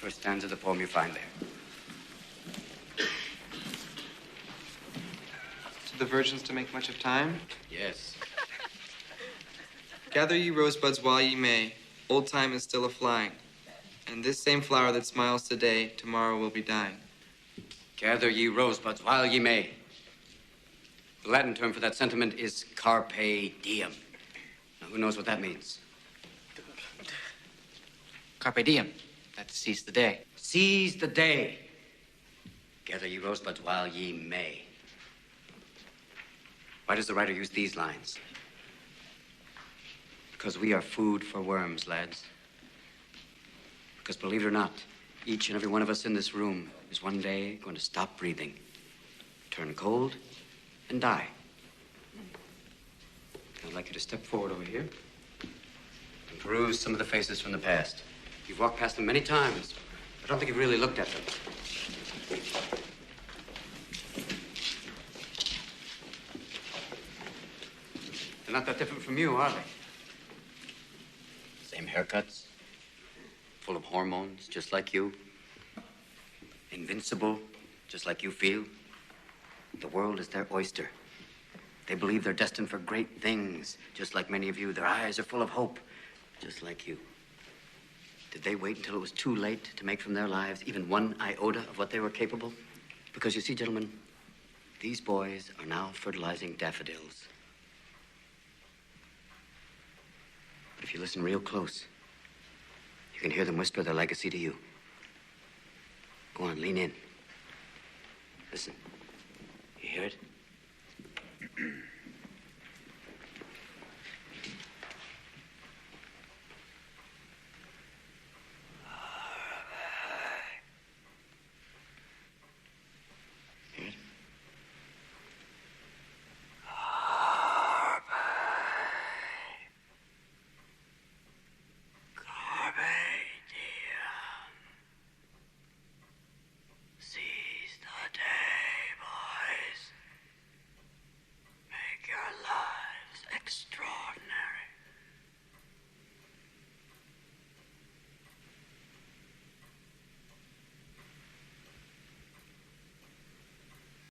first stanza of the poem you find there. To the virgins to make much of time? Yes. Gather ye rosebuds while ye may. Old time is still a-flying. And this same flower that smiles today, tomorrow will be dying. Gather ye rosebuds while ye may. The Latin term for that sentiment is Carpe Diem. Now, who knows what that means? Carpe Diem. That's seize the day. Seize the day. Gather ye rosebuds while ye may. Why does the writer use these lines? Because we are food for worms, lads. Because believe it or not, each and every one of us in this room is one day going to stop breathing, turn cold, and die. I'd like you to step forward over here and peruse some of the faces from the past. You've walked past them many times. I don't think you've really looked at them. They're not that different from you, are they? Same haircuts, full of hormones, just like you. Invincible, just like you feel. The world is their oyster. They believe they're destined for great things, just like many of you. Their eyes are full of hope, just like you. Did they wait until it was too late to make from their lives even one iota of what they were capable? Because you see, gentlemen, these boys are now fertilizing daffodils. But if you listen real close, you can hear them whisper their legacy to you. Go on, lean in. Listen. You hear it?